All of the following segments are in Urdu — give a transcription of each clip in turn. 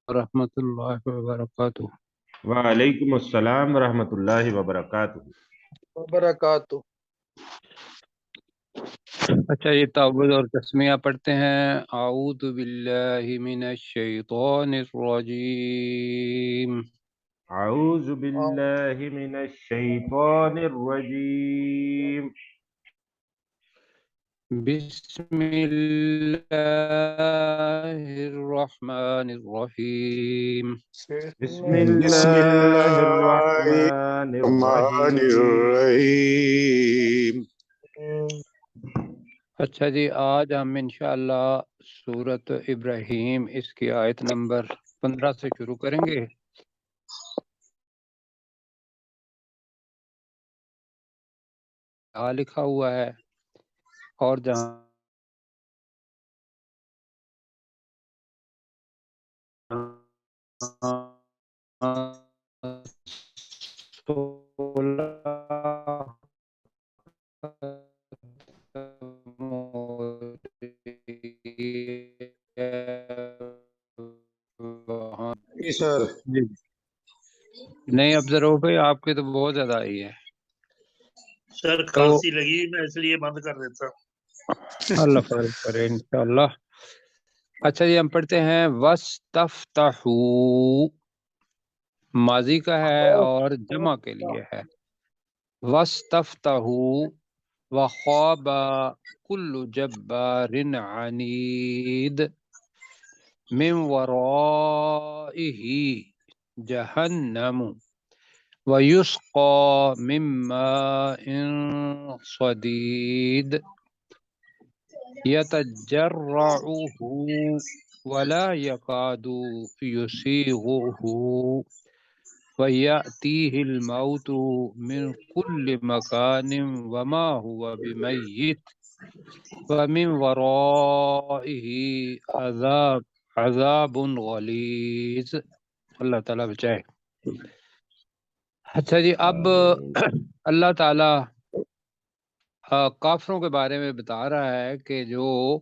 ورحمۃ اللہ وبرکاتہ۔ وعلیکم السلام ورحمۃ اللہ وبرکاتہ۔ وبرکاتہ۔ اچھا، یہ تعوذ اور تسمیہ پڑھتے ہیں۔ اعوذ باللہ من الشیطان الرجیم، اعوذ باللہ من الشیطان الرجیم، بسم اللہ الرحمن الرحیم۔ بسم اللہ الرحمن الرحیم۔ اچھا جی، آج ہم انشاءاللہ سورۃ ابراہیم اس کی آیت نمبر 15 سے شروع کریں گے۔ لکھا ہوا ہے اور جہاں جی سر۔ نہیں، افضل بھائی آپ کی تو بہت زیادہ آئی ہے سر کھانسی لگی، میں اس لیے بند کر دیتا ہوں۔ اللہ فرق کرے انشاءاللہ۔ اچھا جی، ہم پڑھتے ہیں وَاسْتَفْتَحُوا، ماضی کا ہے اور جمع کے لیے ہے۔ وَاسْتَفْتَحُوا وَخَابَ كُلُّ جَبَّارٍ عَنِيدٍ مِّن وَرَائِهِ جَهَنَّمُ وَيُسْقَى مِن مَّاءٍ صَدِيدٍ يَتَجَرَّعُهُ وَلَا يَكَادُ يُسِيغُهُ وَيَأْتِيهِ الْمَوْتُ مِنْ كُلِّ مَكَانٍ وَمَا هُوَ بِمَيِّتٍ وَمِنْ وَرَائِهِ عَذَابٌ غَلِيظٌ۔ اللہ تعالیٰ بچائے۔ اچھا جی، اب اللہ تعالیٰ کافروں کے بارے میں بتا رہا ہے کہ جو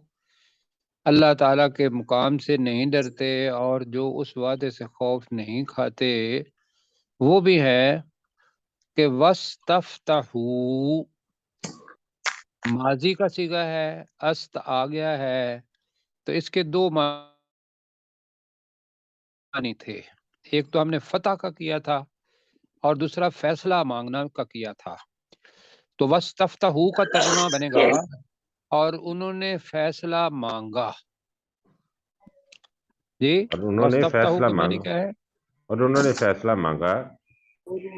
اللہ تعالیٰ کے مقام سے نہیں ڈرتے اور جو اس وعدے سے خوف نہیں کھاتے، وہ بھی ہے کہ وَاسْتَفْتَحُوا، ماضی کا صیغہ ہے، است آ گیا ہے، تو اس کے دو معنی تھے۔ ایک تو ہم نے فتح کا کیا تھا اور دوسرا فیصلہ مانگنا کا کیا تھا۔ تو وَاسْتَفْتَحُوا کا ترجمہ بنے گا اور انہوں نے فیصلہ مانگا۔ جی، اور انہوں نے وَاسْتَفْتَحُوا فیصلہ کا معنی مانگا، کیا ہے؟ اور انہوں نے فیصلہ مانگا،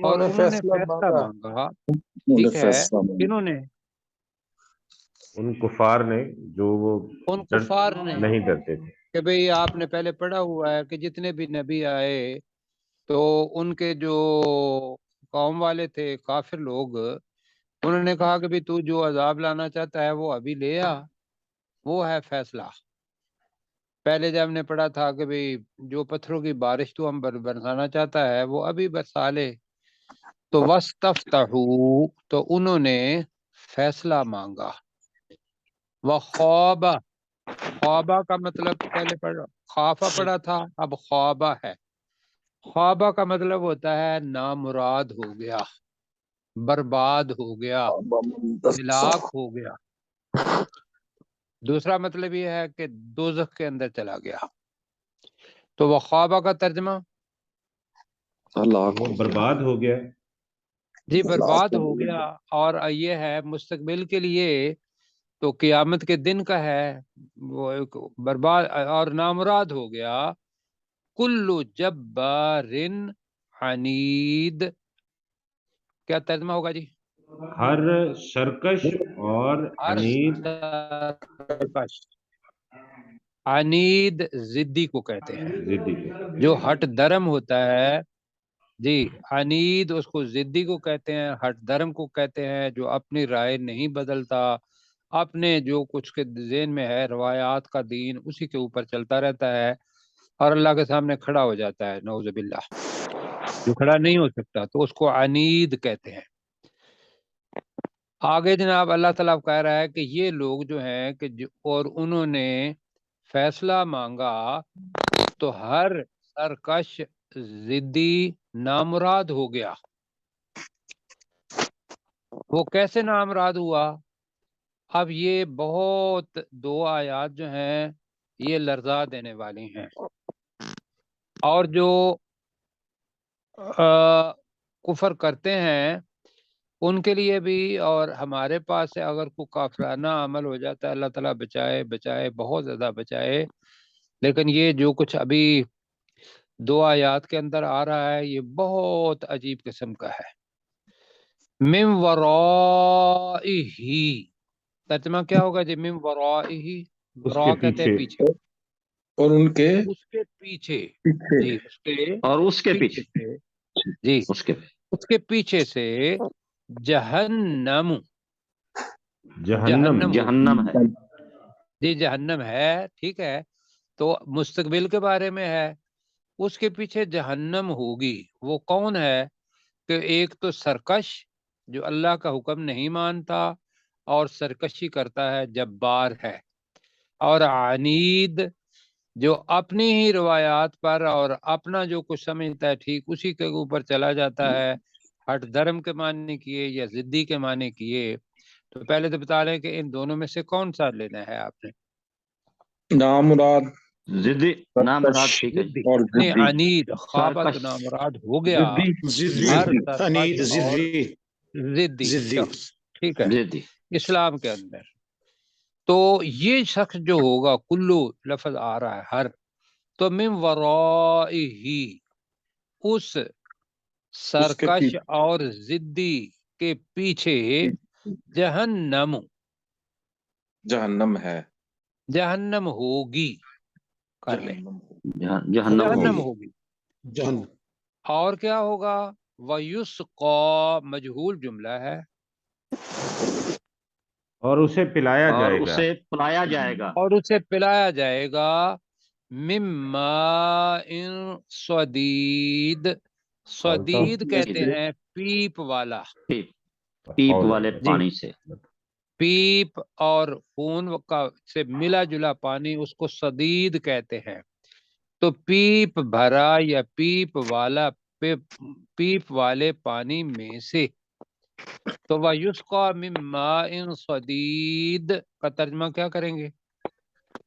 اور انہوں نے فیصلہ مانگا۔ ٹھیک ہے، کنہوں نے؟ ان کفار نے جو وہ ان کفار نے، نہیں ڈرتے تھے۔ کہ بھئی آپ نے پہلے پڑھا ہوا ہے کہ جتنے بھی نبی آئے تو ان کے جو قوم والے تھے، کافر لوگ، انہوں نے کہا کہ بھی تو جو عذاب لانا چاہتا ہے وہ ابھی لے آ، وہ ہے فیصلہ۔ پہلے جب ہم نے پڑھا تھا کہ بھی جو پتھروں کی بارش تو ہم برسانا چاہتا ہے وہ ابھی برسا لے۔ تو وَاسْتَفْتَحُوا، تو انہوں نے فیصلہ مانگا۔ وَخَابَ، خوابہ کا مطلب پہلے خوافہ پڑھا تھا، اب خوابہ ہے۔ خوابہ کا مطلب ہوتا ہے نامراد ہو گیا، برباد ہو گیا، ہلاک ہو گیا۔ دوسرا مطلب یہ ہے کہ دوزخ کے اندر چلا گیا۔ تو وہ خوابہ کا ترجمہ وہ برباد ہو گیا۔ جی برباد ہو گیا، اور یہ ہے مستقبل کے لیے، تو قیامت کے دن کا ہے، وہ ایک برباد اور نامراد ہو گیا۔ کل جبار عنید، کیا ترجمہ ہوگا جی؟ ہر سرکش اور عنید، عنید ضدی کو کہتے ہیں، ضدی کے، جو ہٹ درم ہوتا ہے جی عنید اس کو ضدی کو کہتے ہیں، ہٹ دھرم کو کہتے ہیں، جو اپنی رائے نہیں بدلتا، اپنے جو کچھ کے ذہن میں ہے روایات کا دین اسی کے اوپر چلتا رہتا ہے اور اللہ کے سامنے کھڑا ہو جاتا ہے، نعوذ باللہ، جو کھڑا نہیں ہو سکتا تو اس کو عنید کہتے ہیں۔ آگے جناب اللہ تعالیٰ کہہ رہا ہے کہ یہ لوگ جو ہیں کہ اور انہوں نے فیصلہ مانگا تو ہر سرکش ضدی نامراد ہو گیا۔ وہ کیسے نامراد ہوا؟ اب یہ بہت دو آیات جو ہیں یہ لرزا دینے والی ہیں، اور جو کفر کرتے ہیں ان کے لیے بھی اور ہمارے پاس سے اگر کوئی کافرانہ عمل ہو جاتا ہے، اللہ تعالیٰ بچائے بچائے، بہت زیادہ بچائے، لیکن یہ جو کچھ ابھی دو آیات کے اندر آ رہا ہے یہ بہت عجیب قسم کا ہے۔ من ورائہ، ترجمہ کیا ہوگا جی؟ من ورائہ، اس را کے کہتے ہیں پیچھے، پیچھے، اور ان کے اس کے پیچھے، پیچھے جی اس کے اور اس کے پیچھے پیچھے، سے، جی اس کے اس کے پیچھے سے جہنم، جہنم، ہوگی، جہنم ہے۔ جی جہنم ہے، ٹھیک ہے، تو مستقبل کے بارے میں ہے، اس کے پیچھے جہنم ہوگی۔ وہ کون ہے؟ کہ ایک تو سرکش جو اللہ کا حکم نہیں مانتا اور سرکشی کرتا ہے، جبار ہے، اور عنید جو اپنی ہی روایات پر اور اپنا جو کچھ سمجھتا ہے ٹھیک اسی کے اوپر چلا جاتا ہے، ہٹ دھرم کے معنی کیے یا ضدی کے معنی کیے۔ تو پہلے تو بتا رہے ہیں کہ ان دونوں میں سے کون سا لینا ہے آپ نے؟ نامراد ضدی نام مراد، سرکش ٹھیک ہے جی۔ اور نہیں، ضدی عنید خوابت سرکش، نامراد ہو گیا ضدی ہر انید سرکش اور ضدی شخص، ٹھیک ہے، ضدی۔ اسلام کے اندر۔ تو یہ شخص جو ہوگا، کلو لفظ آ رہا ہے ہر، تو من ورائہ، اس اس کے سرکش پیچھے اور ضدی کے پیچھے جہنم، جہنم ہے، جہنم ہوگی، کر لیں، جہنم جہنم جہنم ہوگی۔ ہوگی۔ جہنم اور کیا ہوگا؟ وَيُسْقَى، مجہول جملہ ہے، اور اسے پلایا اور جائے گا، اسے پلایا جائے گا اور اسے پلایا جائے گا من ماء صدید، صدید کہتے ہیں پیپ والا، پیپ والے جی پانی سے۔ پیپ اور خون کا سے ملا جلا پانی اس کو صدید کہتے ہیں۔ تو پیپ بھرا یا پیپ والا، پیپ والے پانی میں سے، تو وَيُسْقَى مِن مَاءٍ صَدِيدٍ کا ترجمہ کیا کریں گے؟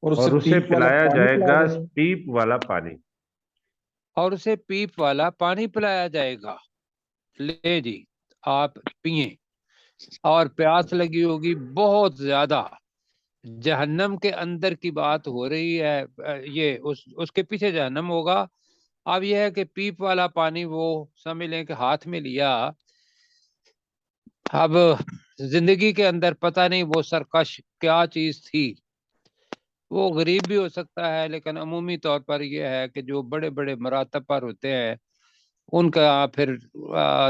اور اسے پلایا جائے گا پیپ والا پانی۔ اور اسے پیپ والا پانی پلایا جائے گا، لے جی آپ پئیں، اور پیاس لگی ہوگی بہت زیادہ، جہنم کے اندر کی بات ہو رہی ہے، یہ اس کے پیچھے جہنم ہوگا۔ اب یہ ہے کہ پیپ والا پانی وہ سمجھ لیں کہ ہاتھ میں لیا، اب زندگی کے اندر پتہ نہیں وہ سرکش کیا چیز تھی، وہ غریب بھی ہو سکتا ہے، لیکن عمومی طور پر یہ ہے کہ جو بڑے بڑے مراتب پر ہوتے ہیں ان کا پھر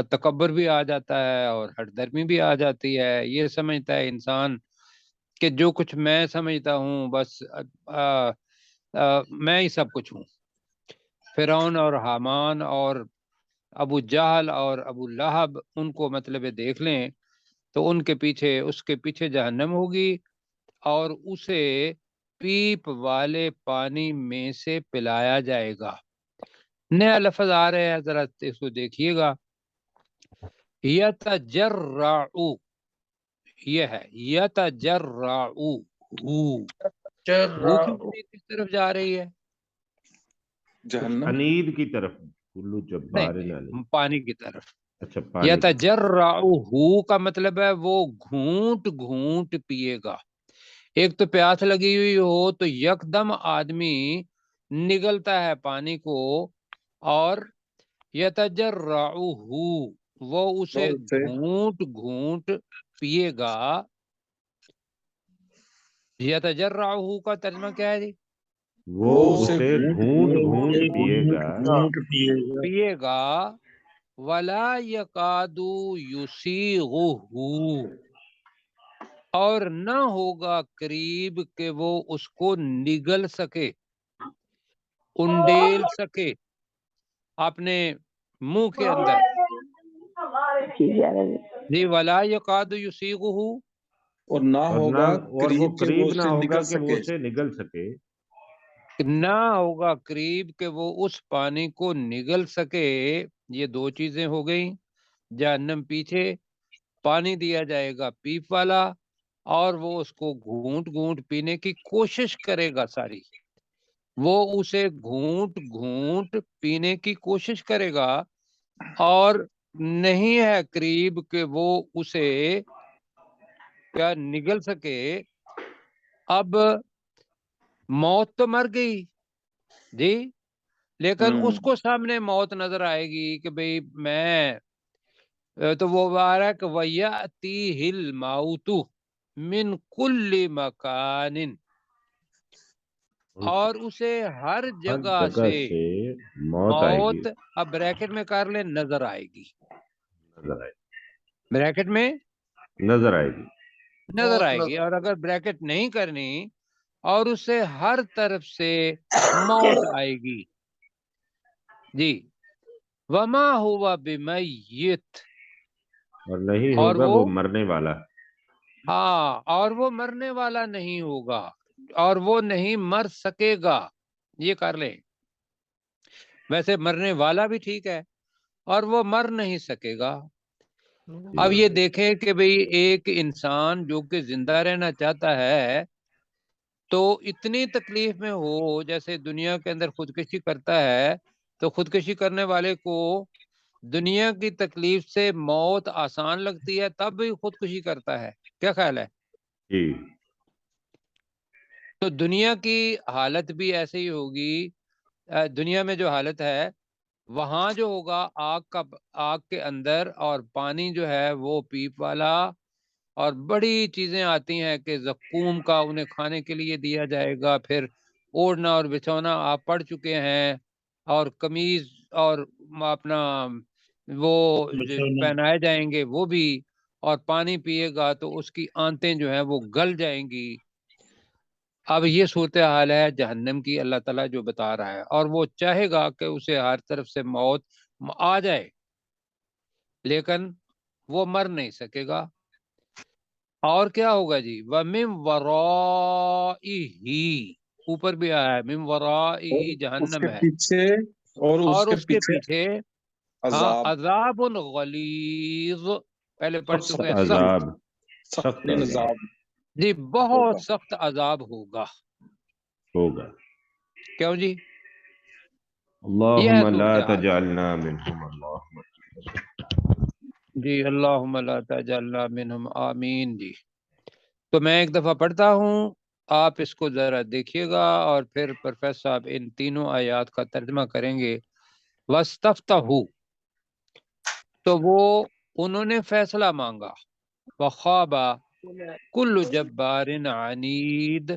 تکبر بھی آ جاتا ہے اور ہٹ درمی بھی آ جاتی ہے، یہ سمجھتا ہے انسان کہ جو کچھ میں سمجھتا ہوں بس میں ہی سب کچھ ہوں۔ فرعون اور حامان اور ابو جہل اور ابو لہب ان کو مطلب دیکھ لیں تو ان کے پیچھے، اس کے پیچھے جہنم ہوگی، اور اسے پیپ والے پانی میں سے پلایا جائے گا۔ نیا لفظ آ رہے ہیں، ذرا اس کو دیکھیے گا، یتجرعو، یہ ہے یتجرعو، ہو کی معنی کس طرف جا رہی ہے؟ جہنم انید کی طرف، کلو جبار علی، نہیں، پانی کی طرف۔ اچھا پانی، یتجرعو کا مطلب ہے وہ گھونٹ گھونٹ پیے گا۔ ایک تو پیاس لگی ہوئی ہو تو یکدم آدمی نگلتا ہے پانی کو، اور یتجرعو، وہ اسے گھونٹ گھونٹ پیے گا۔ یتجرعو کا ترجمہ کیا ہے جی؟ وہ اسے گھونٹ گھونٹ پیے گا، پیے گا، ولا یکادو یسیغہ، اور نہ ہوگا قریب کہ وہ اس کو نگل سکے، انڈیل سکے اپنے منہ کے اندر. جی ولا یکاد یسیغہ، اور نہ اور ہوگا وہ قریب کہ وہ قریب اس نہ سے ہوگا نکل کہ وہ سکے. اسے نگل سکے. نہ ہوگا قریب کہ وہ اس پانی کو نگل سکے. یہ دو چیزیں ہو گئیں. جہنم پیچھے پانی دیا جائے گا پیپ والا، اور وہ اس کو گھونٹ گھونٹ پینے کی کوشش کرے گا ساری. وہ اسے گھونٹ گھونٹ پینے کی کوشش کرے گا، اور نہیں ہے قریب کہ وہ اسے کیا نگل سکے. اب موت تو مر گئی جی، لیکن اس کو سامنے موت نظر آئے گی کہ بھئی میں تو وہ مبارک وَيَأْتِيهِ الْمَوْتُ مِنْ كُلِّ مَكَانٍ، اور اسے ہر ہر جگہ جگہ سے سے موت آئے گی. موت، اب بریکٹ میں کر لیں، نظر آئے گی. نظر آئے بریکٹ میں نظر آئے گی. نظر آئے گی، اور اگر بریکٹ نہیں کرنی اور اسے ہر طرف سے موت آئے گی. جی وما ہوا بمیت، اور نہیں اور ہوگا وہ مرنے والا. ہاں، اور وہ مرنے والا نہیں ہوگا، اور وہ نہیں مر سکے گا. یہ کر لیں. ویسے مرنے والا بھی ٹھیک ہے، اور وہ مر نہیں سکے گا. اب یہ دیکھیں کہ بھئی ایک انسان جو کہ زندہ رہنا چاہتا ہے تو اتنی تکلیف میں ہو، جیسے دنیا کے اندر خودکشی کرتا ہے، تو خودکشی کرنے والے کو دنیا کی تکلیف سے موت آسان لگتی ہے تب بھی خودکشی کرتا ہے. کیا خیال ہے؟ جی تو دنیا کی حالت بھی ایسے ہی ہوگی. دنیا میں جو حالت ہے وہاں جو ہوگا آگ کے اندر، اور پانی جو ہے وہ پیپ والا، اور بڑی چیزیں آتی ہیں کہ زقوم کا انہیں کھانے کے لیے دیا جائے گا. پھر اوڑھنا اور بچھونا آپ پڑھ چکے ہیں، اور قمیض اور اپنا وہ پہنائے جائیں گے وہ بھی، اور پانی پیے گا تو اس کی آنتیں جو ہیں وہ گل جائیں گی. اب یہ صورتحال ہے جہنم کی، اللہ تعالیٰ جو بتا رہا ہے. اور وہ چاہے گا کہ اسے ہر طرف سے موت آ جائے، لیکن وہ مر نہیں سکے گا. اور کیا ہوگا جی؟ وَمِن وَرَائِهِ، اوپر بھی آیا ہے من وَرَائِهِ اس جہنم کے ہے، پیچھے اور اور اس کے پیچھے ہاں عذاب، عذاب غلیظ، پہلے پڑھ سخت چکے ہیں عذاب، سخت. سخت سخت عذاب عذاب جی ہوگا. بہت سخت عذاب ہوگا. ہوگا. کیوں جی؟ یہ اللہم ہے لا صورتحال. تجعلنا منہم. اللہم جی اللہم لا تجعلنا منہم، آمین. جی تو میں ایک دفعہ پڑھتا ہوں، آپ اس کو ذرا دیکھیے گا، اور پھر پروفیسر صاحب ان تینوں آیات کا ترجمہ کریں گے. وَاسْتَفْتَحُوا، تو وہ انہوں نے فیصلہ مانگا. وَخَابَ كُلُّ جَبَّارٍ عَنِيدٍ،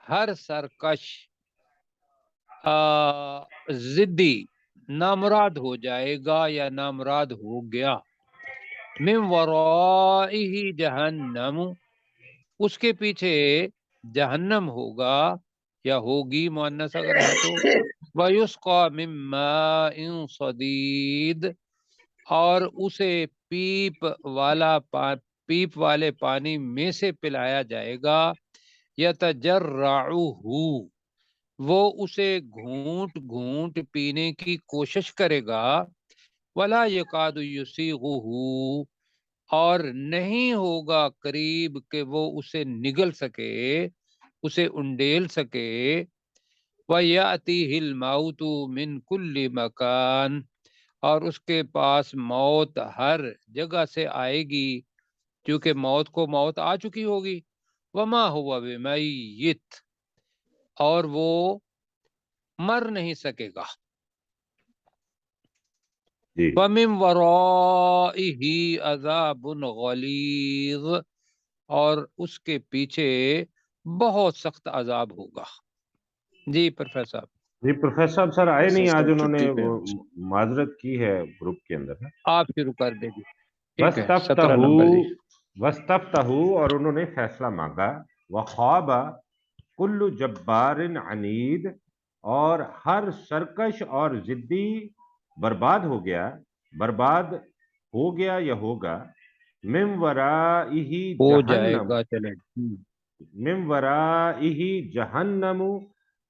ہر سرکش ضدی نامراد ہو جائے گا یا نامراد ہو گیا. من ورائہ جہنم، اس کے پیچھے جہنم ہوگا یا ہوگی مؤنث اگر ہے تو. وَيُسْقَى مِن مَّاءٍ صَدِيدٍ، اور اسے پیپ والے پانی میں سے پلایا جائے گا. یتجرعہ، وہ اسے گھونٹ گھونٹ پینے کی کوشش کرے گا. ولا یکاد یسیغہ، اور نہیں ہوگا قریب کہ وہ اسے نگل سکے، اسے انڈیل سکے. وَيَأْتِيهِ الْمَوْتُ مِنْ كُلِّ مَكَانٍ، اور اس کے پاس موت ہر جگہ سے آئے گی، کیونکہ موت کو موت آ چکی ہوگی. وَمَا هُوَ بِمَيِّتٍ، اور وہ مر نہیں سکے گا. جی وَمِن وَرَائِهِ عَذَابٌ غَلِيظٌ، اور اس کے پیچھے بہت سخت عذاب ہوگا. جی پروفیسر صاحب. جی پروفیسر صاحب سر آئے نہیں آج، انہوں نے چھٹی پہ وہ معذرت کی ہے گروپ کے اندر نا۔ آپ شروع کر دیں گے، ٹھیک ہے، 17 وَاسْتَفْتَحُوا نمبر جی۔ وَاسْتَفْتَحُوا، اور انہوں نے فیصلہ مانگا، وَخَابَ كُلُّ جَبَّارٍ عَنِيدٍ، اور ہر سرکش اور ضدی برباد ہو گیا، برباد ہو گیا یا ہوگا، مِن وَرَائِهِ ہو جائے جَہَنَّمُ، گا، چلیں۔ من ورائہ جہنم،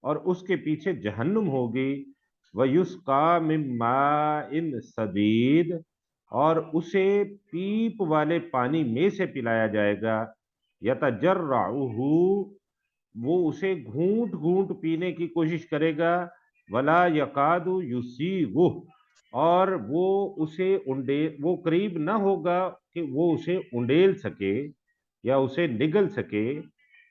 اور اس کے پیچھے جہنم ہوگی، وَيُسْقَى مِن مَاءٍ صَدِيدٍ، اور اسے پیپ والے پانی میں سے پلایا جائے گا، یتجرعہ، وہ اسے گھونٹ گھونٹ پینے کی کوشش کرے گا، ولا یکاد یسیغہ، اور وہ قریب نہ ہوگا کہ وہ اسے انڈیل سکے یا اسے نگل سکے،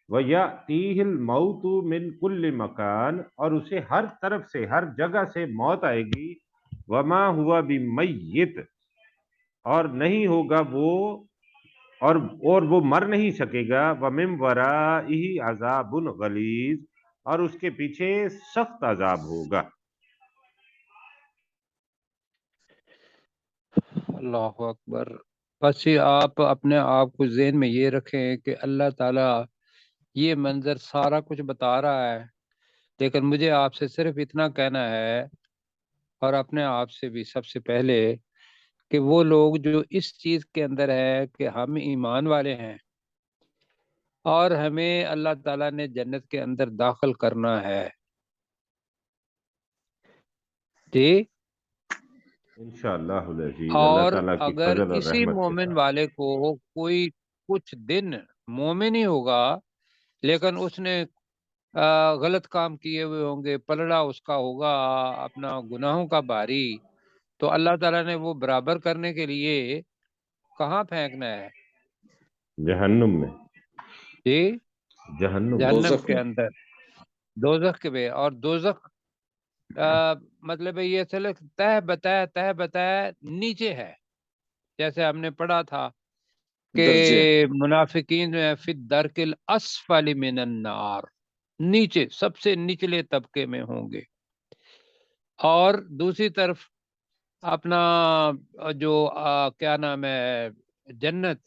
وَيَأْتِيهِ الْمَوْتُ مِنْ كُلِّ مَكَانٍ، اور اسے ہر طرف سے، ہر جگہ سے موت آئے گی، وَمَا هُوَ بِمَيِّتٍ، اور نہیں ہوگا وہ، اور وہ مر نہیں سکے گا، وَمِن وَرَائِهِ عَذَابٌ غَلِيظٌ، اور اس کے پیچھے سخت عذاب ہوگا۔ اللہ اکبر۔ بس یہ آپ اپنے آپ کو ذہن میں یہ رکھیں کہ اللہ تعالیٰ یہ منظر سارا کچھ بتا رہا ہے، لیکن مجھے آپ سے صرف اتنا کہنا ہے، اور اپنے آپ سے بھی سب سے پہلے، کہ وہ لوگ جو اس چیز کے اندر ہے کہ ہم ایمان والے ہیں اور ہمیں اللہ تعالیٰ نے جنت کے اندر داخل کرنا ہے، جی، انشاءاللہ العزیز، اللہ اور تعالیٰ کی اگر فضل اور اسی رحمت کے مومن ساتھ۔ والے کو کوئی کچھ دن مومن ہی ہوگا لیکن اس نے غلط کام کیے ہوئے ہوں گے، پلڑا اس کا ہوگا اپنا گناہوں کا باری، تو اللہ تعالیٰ نے وہ برابر کرنے کے لیے کہاں پھینکنا ہے؟ جہنم میں، جی، جہنم میں۔ جہنم دوزخ کے میں۔ اندر، دوزخ کے بے، اور دوزخ مطلب ہے یہ چلے تہ بتہ نیچے ہے، جیسے ہم نے پڑھا تھا کہ درجے منافقین فی الدرک الاسفل من النار، نیچے سب سے نچلے طبقے میں ہوں گے، اور دوسری طرف اپنا جو کیا نام ہے جنت،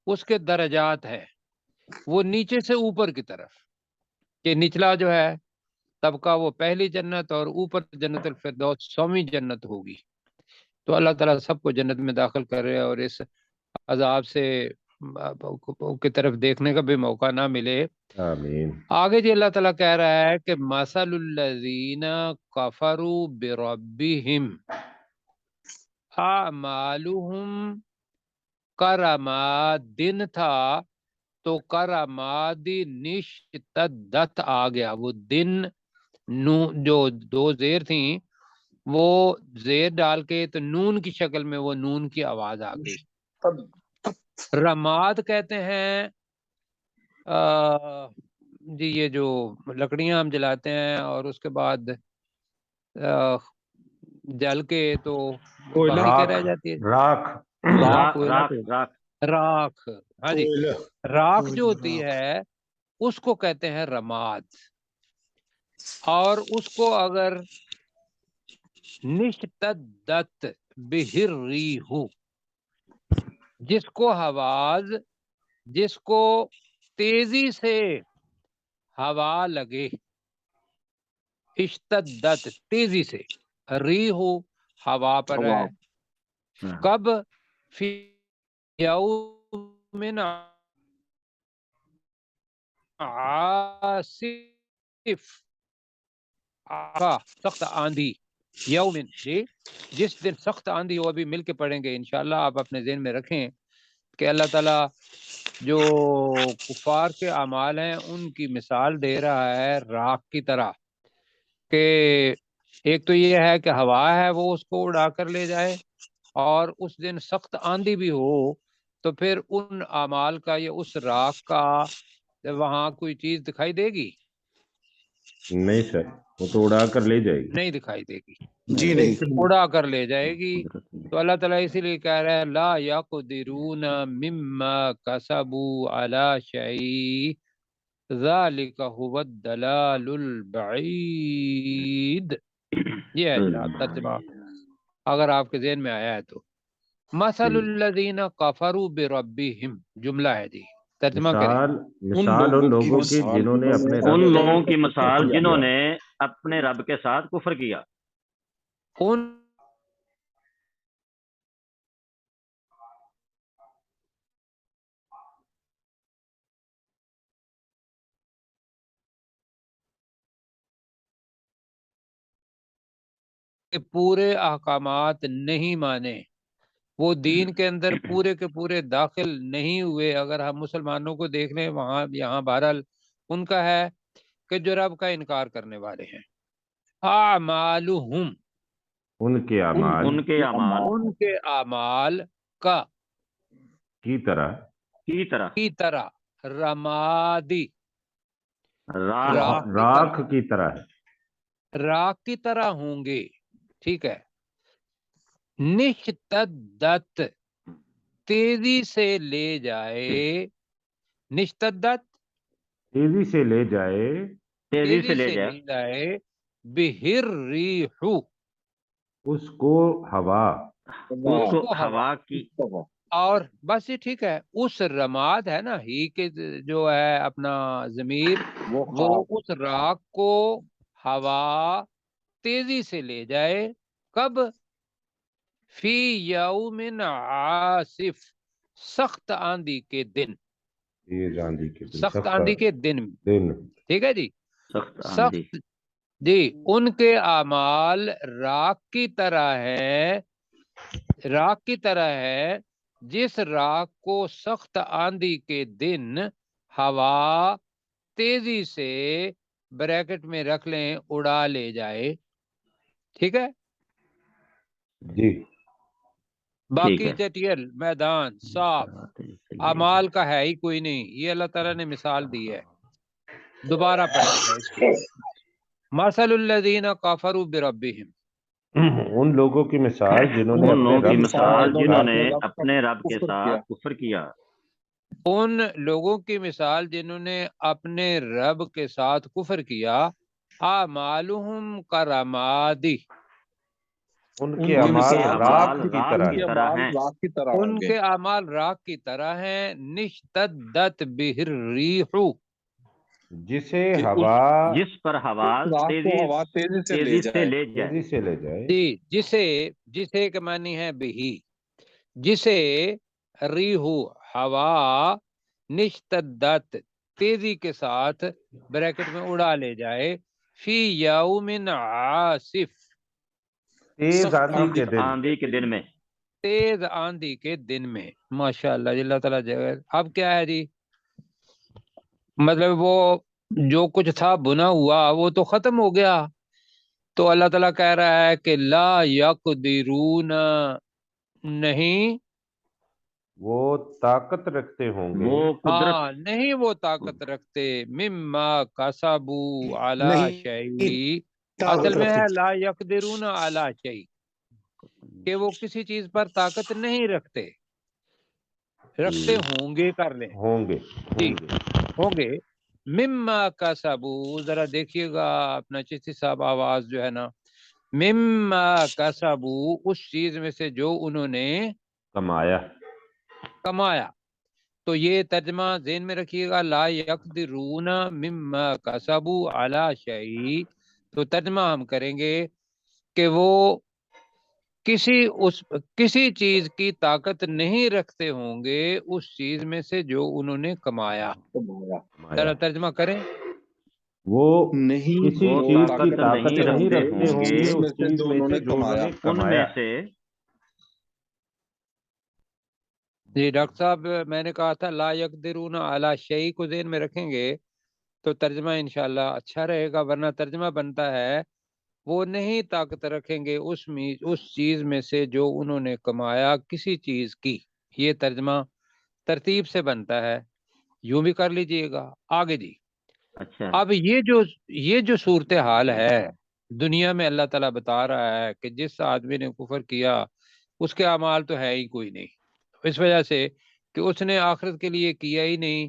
اس کے درجات ہیں، وہ نیچے سے اوپر کی طرف، کہ نچلا جو ہے طبقہ وہ پہلی جنت، اور اوپر جنت الفردوس 100ویں جنت ہوگی۔ تو اللہ تعالیٰ سب کو جنت میں داخل کر رہے، اور اس عذاب سے کی طرف دیکھنے کا بھی موقع نہ ملے۔ آمین۔ آگے جی اللہ تعالیٰ کہہ رہا ہے کہ مثل الذین کفروا بربہم اعمالہم کرماد، دن تھا تو کرمادی نشتدت آ گیا، وہ دن جو دو زیر تھیں وہ زیر ڈال کے تو نون کی شکل میں وہ نون کی آواز آ گئی۔ رماد کہتے ہیں جی یہ جو لکڑیاں ہم جلاتے ہیں اور اس کے بعد جل کے تو باقی کیا رہ جاتی ہے؟ راکھ راکھ، کوئلہ راکھ تو راکھ راکھ، ہاں جی، راکھ جو ہوتی ہے اس کو کہتے ہیں رماد، اور اس کو اگر نشتدت بہر ریح، جس کو ہواز، جس کو تیزی سے ہوا لگے، اشتدت تیزی سے، ریح ہوا پر ہے، کب؟ فی یوم عاصف، سخت آندھی، یومن، جی، جس دن سخت آندھی ہو، ابھی مل کے پڑھیں گے انشاءاللہ، آپ اپنے ذہن میں رکھیں کہ اللہ تعالیٰ جو کفار کے اعمال ہیں ان کی مثال دے رہا ہے راکھ کی طرح، کہ ایک تو یہ ہے کہ ہوا ہے وہ اس کو اڑا کر لے جائے، اور اس دن سخت آندھی بھی ہو تو پھر ان اعمال کا یا اس راکھ کا وہاں کوئی چیز دکھائی دے گی؟ نہیں سر، وہ تو اڑا کر لے جائے گی۔ نہیں دکھائی دے گی، جی نہیں۔ اڑا کر لے جائے گی۔ تو اللہ تعالیٰ اسی لیے کہہ رہا ہے لا یقدرون مما کسبوا علی شیء، ذالک هو الدلال البعید. یہ ہے جناب ترجمہ، اگر آپ کے ذہن میں آیا ہے تو. مثل الذین کفروا بربہم جملہ ہے جی، ترجمہ کریں. مثال ان لوگوں کی جنہوں نے اپنے ان رب لوگوں کی سے مثال کفر جنہوں کیا۔ نے اپنے رب کے ساتھ کفر کیا. ان کے پورے احکامات نہیں مانے، وہ دین کے اندر پورے کے پورے داخل نہیں ہوئے. اگر ہم مسلمانوں کو دیکھ لیں وہاں یہاں بہرحال ان کا ہے کہ جو رب کا انکار کرنے والے ہیں. اعمالہم، ان کے اعمال ان کے اعمال ان کے اعمال کا کی طرح کی طرح کی طرح رمادی، راہ راکھ کی راکھ طرح، کی طرح ہے۔ راکھ کی طرح ہوں گے. ٹھیک ہے. نشتدت، تیزی سے لے جائے، نشتدت تیزی سے لے جائے، تیزی سے تیزی لے سے جائے لے جائے، بہر ریح، اس کو ہوا، اس کو ہوا کی. اور بس یہ ٹھیک ہے. اس رماد ہے نا ہی کے جو ہے اپنا ضمیر، وہ اس راک کو ہوا تیزی سے لے جائے. کب؟ فی یوم عاصف، سخت آندھی کے دن، تیز آندھی کے دن، سخت آندھی کے دن. دن۔ ٹھیک ہے جی. سخت آندھی. سخت جی، ان کے اعمال راک کی طرح ہے، راک کی طرح ہے جس راک کو سخت آندھی کے دن ہوا تیزی سے بریکٹ میں رکھ لیں اڑا لے جائے. ٹھیک ہے. جی، ٹھیک باقی ہے. چٹیل میدان صاف، اعمال کا ہے ہی کوئی نہیں. یہ اللہ تعالیٰ نے مثال دی ہے. دوبارہ پڑھیں گے اس کو. مثل الذین کفروا بربہم، ان لوگوں کی مثال جنہوں نے ان اپنے لوگوں کی رب مثال کے جنہوں ساتھ نے اپنے رب کے ساتھ کفر کیا. ان لوگوں کی مثال جنہوں نے اپنے رب کے ساتھ کفر کیا. اعمالہم کرمادی، ان ان کے کے اعمال اعمال راکھ کی راکھ طرح کی ہے، طرح ہیں. ان کے اعمال راک کی طرح ہیں. نشتدت بہ الریح، جسے ہوا جس پر ہوا تیزی سے لے جائے. تیزی سے لے جائے، جی، جسے کے معنی ہے بہی، جسے ریحو ہوا، نشتدت تیزی کے ساتھ بریکٹ میں اڑا لے جائے، فی یوم عاصف تیز آندھی کے سخت دن۔ آندھی کے دن میں. تیز آندھی کے دن میں. ماشاءاللہ جی، اللہ تعالیٰ جگہ. اب کیا ہے جی، مطلب وہ جو کچھ تھا بنا ہوا وہ تو ختم ہو گیا. تو اللہ تعالیٰ کہہ رہا ہے کہ لا یقدرون، نہیں، وہ طاقت رکھتے ہوں گے، وہ قدرت ہاں نہیں وہ طاقت رکھتے، مما کسبو علی شیء، اصل میں ہے لا یقدرون علی شیء، کہ وہ کسی چیز پر طاقت نہیں رکھتے. رکھتے ہوں گے، کر لیں ہوں گے، جی، ہوں گے. مما کسبو، ذرا دیکھیے گا اپنا چشتی صاحب آواز جو ہے نا، مما کسبو، اس چیز میں سے جو انہوں نے کمایا۔ کمایا. تو یہ ترجمہ ذہن میں رکھیے گا، لا یقدرون مما کسبوا علی شیء. تو ترجمہ ہم کریں گے کہ وہ کسی چیز کی طاقت نہیں رکھتے ہوں گے اس چیز میں سے جو انہوں نے کمایا. ذرا ترجمہ کریں. وہ نہیں، کسی وہ چیز کی طاقت طاقت نہیں نہیں رکھتے رکھتے ہوں گے اس چیز میں سے جو انہوں نے ان کمایا۔ میں سے. جی ڈاکٹر صاحب، میں نے کہا تھا لا یقدرون علی شیء کو ذہن میں رکھیں گے تو ترجمہ انشاءاللہ اچھا رہے گا، ورنہ ترجمہ بنتا ہے وہ نہیں طاقت رکھیں گے اس چیز میں سے جو انہوں نے کمایا کسی چیز کی. یہ ترجمہ ترتیب سے بنتا ہے، یوں بھی کر لیجئے گا. آگے جی. اچھا. اب یہ جو صورتحال ہے دنیا میں، اللہ تعالیٰ بتا رہا ہے کہ جس آدمی نے کفر کیا اس کے اعمال تو ہے ہی کوئی نہیں، اس وجہ سے کہ اس نے آخرت کے لیے کیا ہی نہیں،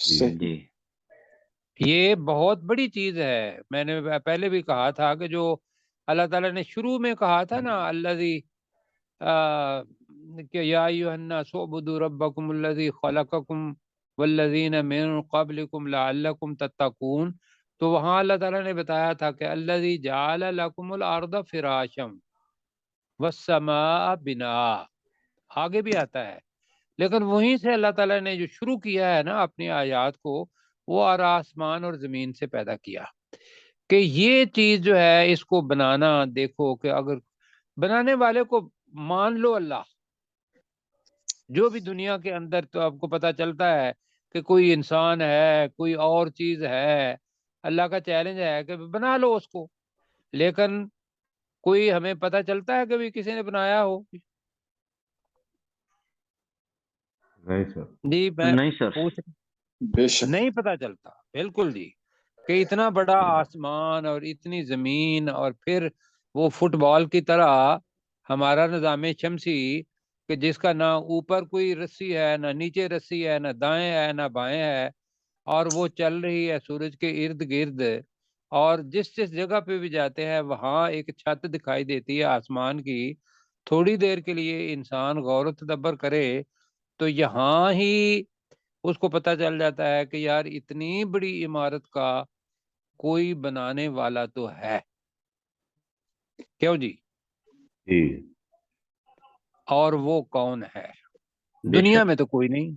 صحیح جی یہ بہت بڑی چیز ہے. میں نے پہلے بھی کہا تھا کہ جو اللہ تعالیٰ نے شروع میں کہا تھا نا، الذی کہ یا ایھا الناس اعبدوا ربکم الذی خلقکم والذین من قبلکم لعلکم تتقون، تو وہاں اللہ تعالیٰ نے بتایا تھا کہ الذی جعل لکم الارض فراشا والسماء بناء، آگے بھی آتا ہے. لیکن وہیں سے اللہ تعالیٰ نے جو شروع کیا ہے نا اپنی آیات کو، وہ آسمان اور زمین سے پیدا کیا. کہ یہ چیز جو ہے اس کو بنانا، دیکھو کہ اگر بنانے والے کو مان لو، اللہ جو بھی دنیا کے اندر، تو آپ کو پتہ چلتا ہے کہ کوئی انسان ہے، کوئی اور چیز ہے، اللہ کا چیلنج ہے کہ بنا لو اس کو. لیکن کوئی ہمیں پتہ چلتا ہے کہ کسی نے بنایا ہو؟ نہیں سر. جی میں نہیں سر. پوچھ بے شک نہیں پتہ چلتا. بالکل جی، کہ اتنا بڑا آسمان اور اتنی زمین، اور پھر وہ فٹ بال کی طرح ہمارا نظام شمسی، کہ جس کا نہ اوپر کوئی رسی ہے، نہ نیچے رسی ہے، نہ دائیں ہے نہ بائیں ہے، اور وہ چل رہی ہے سورج کے ارد گرد. اور جس جگہ پہ بھی جاتے ہیں وہاں ایک چھت دکھائی دیتی ہے آسمان کی. تھوڑی دیر کے لیے انسان غور و تدبر کرے تو یہاں ہی اس کو پتہ چل جاتا ہے کہ یار اتنی بڑی عمارت کا کوئی بنانے والا تو ہے. کیوں جی؟ جی اور وہ کون ہے؟ بے دنیا شک. میں تو کوئی نہیں.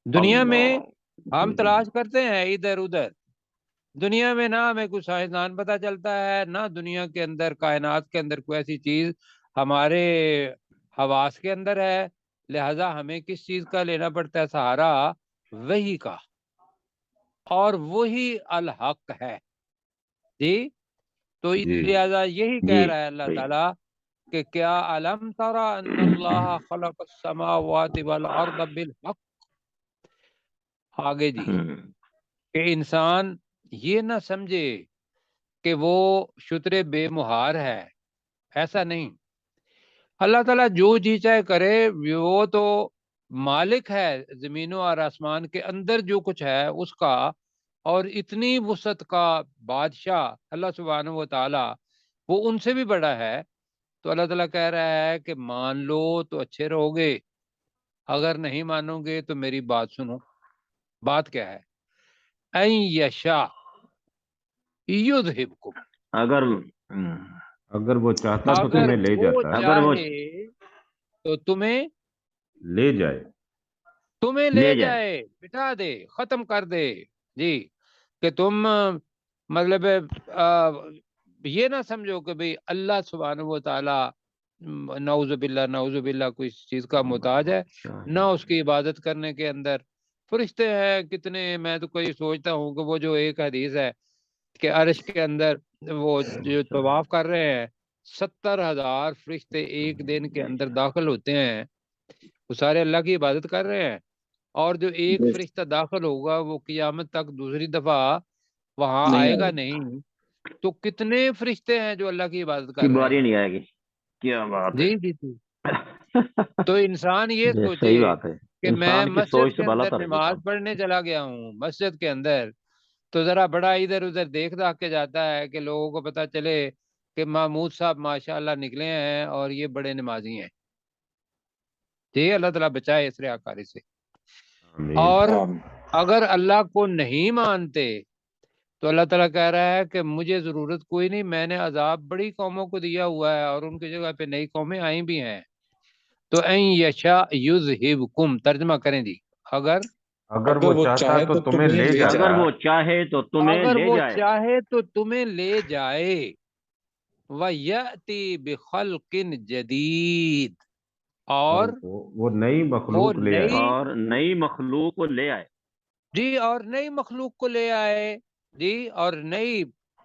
دنیا میں اللہ ہم تلاش کرتے ہیں ادھر ادھر. دنیا میں نہ ہمیں کوئی سائنسدان پتہ چلتا ہے، نہ دنیا کے اندر، کائنات کے اندر کوئی ایسی چیز ہمارے حواس کے اندر ہے. لہذا ہمیں کس چیز کا لینا پڑتا ہے سہارا؟ وحی کا. اور وہی الحق ہے. جی تو جی لہذا یہی کہہ جی رہا ہے اللہ صحیح. تعالیٰ کہ کیا علم ترى ان اللہ خلق السماوات والارض بالحق. آگے جی، کہ انسان یہ نہ سمجھے کہ وہ شتر بے مہار ہے. ایسا نہیں. اللہ تعالیٰ جو جی چاہے کرے، وہ تو مالک ہے زمینوں اور آسمان کے اندر جو کچھ ہے اس کا، اور اتنی وسعت کا بادشاہ اللہ سبحانہ و تعالی، وہ ان سے بھی بڑا ہے. تو اللہ تعالیٰ کہہ رہا ہے کہ مان لو تو اچھے رہو گے، اگر نہیں مانو گے تو میری بات سنو. بات کیا ہے؟ این یشاء یذہبکم، اگر اگر وہ چاہتا تو اگر تمہیں لے وہ جاتا، اگر وہ چاہے تو تمہیں لے جائے. لے لے جائے. جائے، بٹھا دے، ختم کر دے. جی کہ تم مطلب یہ نہ سمجھو کہ بھئی اللہ سبحانہ و تعالی نعوذ باللہ کوئی چیز کا محتاج ہے، نہ اس کی عبادت کرنے کے اندر. فرشتے ہیں کتنے، میں تو کوئی سوچتا ہوں کہ وہ جو ایک حدیث ہے کہ عرش کے اندر وہ جو طواف کر رہے ہیں، 70,000 فرشتے ایک دن کے اندر داخل ہوتے ہیں، وہ سارے اللہ کی عبادت کر رہے ہیں. اور جو ایک فرشتہ داخل ہوگا وہ قیامت تک دوسری دفعہ وہاں نہیں آئے آئے. گا نہیں. تو کتنے فرشتے ہیں جو اللہ کی عبادت کی کر رہے باری ہیں. نہیں آئے گی. کیا بات ہے. جی جی جی. تو انسان یہ یہ سوچے صحیح بات ہے. کہ میں انسان کی مسجد سوچ کے سے بالا اندر تر ہے یہ نماز کام. پڑھنے چلا گیا ہوں، مسجد کے اندر تو ذرا بڑا ادھر ادھر دیکھ داکھ کے جاتا ہے کہ لوگوں کو پتہ چلے کہ محمود صاحب ماشاءاللہ نکلے ہیں اور یہ بڑے نمازی ہیں. جی اللہ تعالیٰ بچائے اس ریاکاری سے. آمین. اور آمین. اگر اللہ کو نہیں مانتے تو اللہ تعالیٰ کہہ رہا ہے کہ مجھے ضرورت کوئی نہیں، میں نے عذاب بڑی قوموں کو دیا ہوا ہے اور ان کی جگہ پہ نئی قومیں آئی بھی ہیں. تو این یشاء یذہبکم، ترجمہ کریں جی. اگر وہ چاہتا تو تمہیں لے لے جاتا. اگر وہ چاہے تو تمہیں اگر لے وہ جائے. چاہے تو تمہیں لے جائے. وَيَأْتِي بِخَلْقٍ جَدِيدٍ، اور وہ نئی مخلوق لے آئے. نئی، اور نئی مخلوق کو لے آئے. جی اور نئی مخلوق کو لے آئے. جی اور نئی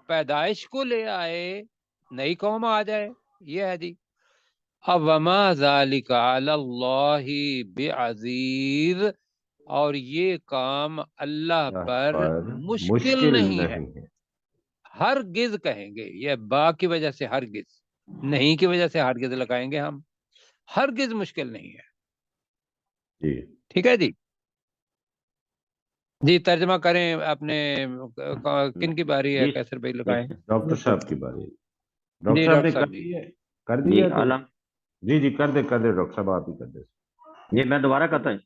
پیدائش کو لے آئے، نئی قوم آ جائے. یہ ہے جی. اب وما ذالک علی اللہ بعزیز، اور یہ کام اللہ پر مشکل نہیں ہے. ہرگز کہیں گے، یہ با کی وجہ سے ہرگز، نہیں کی وجہ سے ہرگز لگائیں گے ہم. ہرگز مشکل نہیں ہے. جی ٹھیک ہے جی. جی ترجمہ کریں اپنے کن کی باری ہے؟ جی کیسر بھائی لگائیں. ڈاکٹر صاحب کی باری ہے. ڈاکٹر جی صاحب نے ڈاکٹر کر صاحب جی. دی ہے؟ کر جی دی ہے تو عالم جی کر دے ڈاکٹر صاحب آپ ہی کر دے. جی میں دوبارہ کرتا ہوں.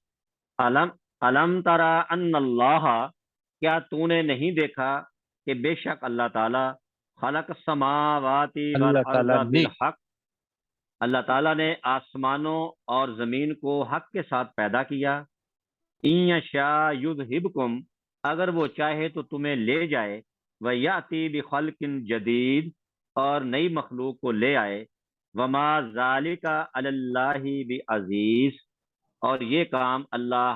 علم ترا ان اللہ، کیا تو نے نہیں دیکھا کہ بے شک اللہ تعالیٰ خلق السماوات اللہ والارض تعالیٰ نے بالحق، اللہ تعالیٰ نے آسمانوں اور زمین کو حق کے ساتھ پیدا کیا. ان یشاء یذہبکم، اگر وہ چاہے تو تمہیں لے جائے، ویاتی بخلق جدید، اور نئی مخلوق کو لے آئے. وما ذالک علی اللہ بعزیز، اور یہ کام اللہ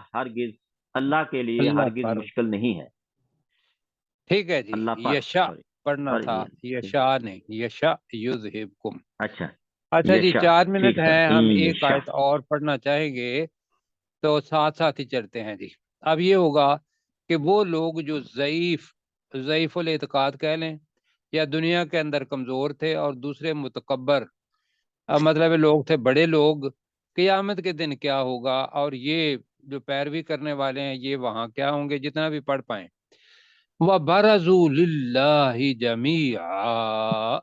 کے لیے اللہ ہرگز پر. مشکل نہیں ہے. ٹھیک ہے جی. اللہ پر یشا سوری پڑھنا تھا، یشا نہیں، یشا یذہبکم. اچھا اچھا جی، یشاء 4 منٹ ٹھیک ہے. ہیں، ان ہم ایک یشاء آیت اور پڑھنا چاہیں گے تو ساتھ ساتھ ہی چلتے ہیں جی. اب یہ ہوگا کہ وہ لوگ جو ضعیف الاعتقاد کہہ لیں یا دنیا کے اندر کمزور تھے اور دوسرے متکبر مطلب لوگ تھے، بڑے لوگ، قیامت کے دن کیا ہوگا، اور یہ جو پیروی کرنے والے ہیں یہ وہاں کیا ہوں گے، جتنا بھی پڑھ پائیں. وَبَرَزُوا لِلَّهِ جَمِيعًا،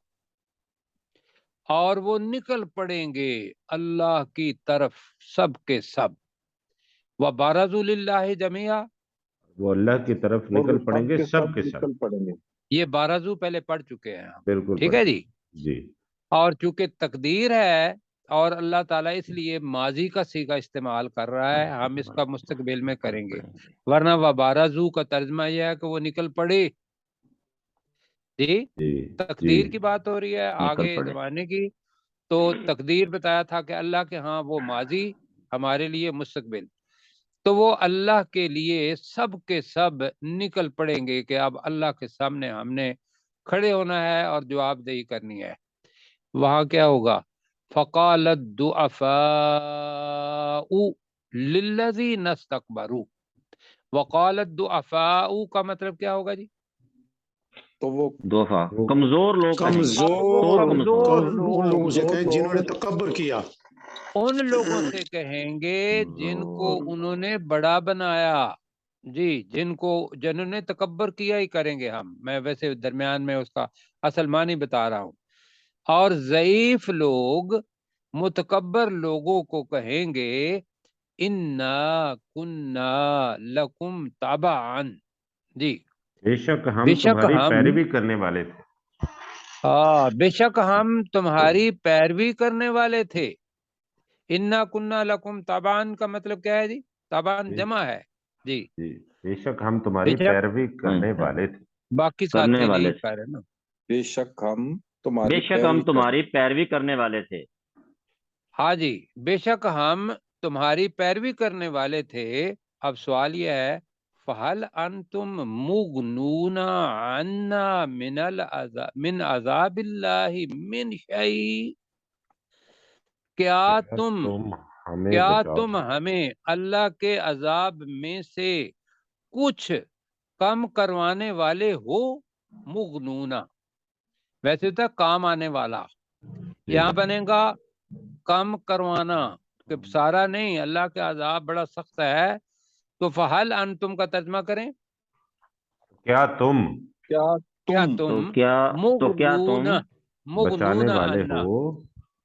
اور وہ نکل پڑیں گے اللہ کی طرف سب کے سب. وَبَرَزُوا لِلَّهِ جَمِيعًا، وہ اللہ کی طرف اور نکل پڑیں گے سب کے سب. نکل پڑیں گے. یہ بارزو پہلے پڑھ چکے ہیں ہم. بالکل ٹھیک ہے جی. جی اور چونکہ تقدیر ہے اور اللہ تعالیٰ اس لیے ماضی کا صیغہ استعمال کر رہا ہے، ہم اس کا مستقبل میں کریں گے، ورنہ وبارزو کا ترجمہ یہ ہے کہ وہ نکل پڑے. جی جی تقدیر کی بات ہو رہی ہے آگے پڑے. زمانے کی، تو تقدیر بتایا تھا کہ اللہ کے ہاں وہ ماضی، ہمارے لیے مستقبل. تو وہ اللہ کے لیے سب کے سب نکل پڑیں گے کہ اب اللہ کے سامنے ہم نے کھڑے ہونا ہے اور جواب دہی کرنی ہے. وہاں کیا ہوگا؟ فقال الضعفاء للذین استکبروا. وقال الضعفاء کا مطلب کیا ہوگا جی؟ تو وہ دوفا کمزور لوگ کہیں گے. وہ تو کمزور ان لوگ لوگوں سے کہیں جنہوں نے تکبر کیا. ان لوگوں سے کہیں گے جن کو انہوں نے بڑا بنایا. جی جنہوں نے تکبر کیا ہی کہیں گے ہم. میں ویسے درمیان میں اس کا اصل معنی بتا رہا ہوں. اور ضعیف لوگ متکبر لوگوں کو کہیں گے انا کننا لکم تابعا. جی بے شک ہم بے شک تمہاری ہم، پیروی کرنے والے تھے. بے شک ہم تمہاری پیروی کرنے والے تھے. انا کننا لکم تابعا کا مطلب کیا ہے جی؟ تابعا جمع ہے. جی جی بے شک ہم تمہاری بے شک، پیروی کرنے والے تھے. باقی کرنے ساتھی والے نہیں تھے. کہہ رہے نا. بے شک ہم بے تمہاری شک ہم تمہاری پیروی کرنے والے تھے. ہاں جی، بے شک ہم تمہاری پیروی کرنے والے تھے. اب سوال یہ ہے فَهَلْ أَنْتُمْ مُغْنُونَ عَنَّا من عذاب اللہ من شیء. کیا تم ہمیں اللہ کے عذاب میں سے کچھ کم کروانے والے ہو؟ مغنونا ویسے تو کام آنے والا، یہاں بنے گا کم کروانا، کہ سارا نہیں، اللہ کے عذاب بڑا سخت ہے. تو فہل انتم کا ترجمہ کریں، کیا تم کیا تم تو کیا تم بچانے مغنون والے عنا، ہو،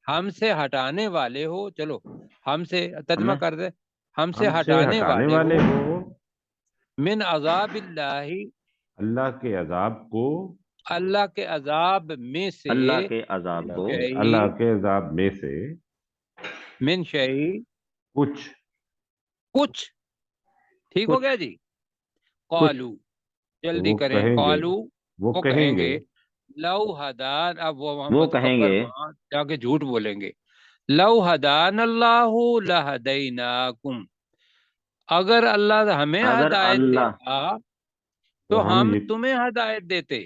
ہم سے ہٹانے والے ہو. چلو ہم سے ترجمہ ہمیں کر دے، ہم سے ہم سے ہٹانے ہٹانے والے ہو ہو من عذاب اللہ، اللہ کے عذاب کو، اللہ کے عذاب میں سے، اللہ کے عذاب کو، اللہ کے عذاب میں سے من شیء کچھ. ٹھیک ہو گیا جی. قالو جلدی وہ کریں، کہیں گے، قالو وہ کہیں گے لو ہدان. اب وہ وہ کہیں متکبر گے وہاں جا کے جھوٹ بولیں گے. لو ہدان اللہ لہدیناکم، اگر اللہ ہمیں اگر ہدایت اللہ دیتا تو ہم تمہیں ہدایت دیتے.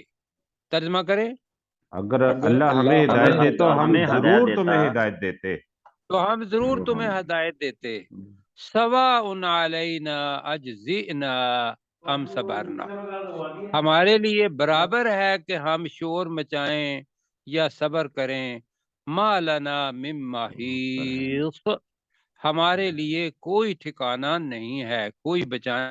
ترجمہ کریں، اگر اللہ ہمیں ہدایت اگر دیتا ہم ہمیں ہدایت ضرور دیتا تمہیں ہدایت دیتے. تو ہم ضرور تمہیں ہدایت دیتے. سواء علینا اجزئنا ام صبرنا، ہمارے لیے برابر ہے کہ ہم شور مچائیں یا صبر کریں. ما لنا من محیص، ہمارے لیے کوئی ٹھکانہ نہیں ہے، کوئی بچانے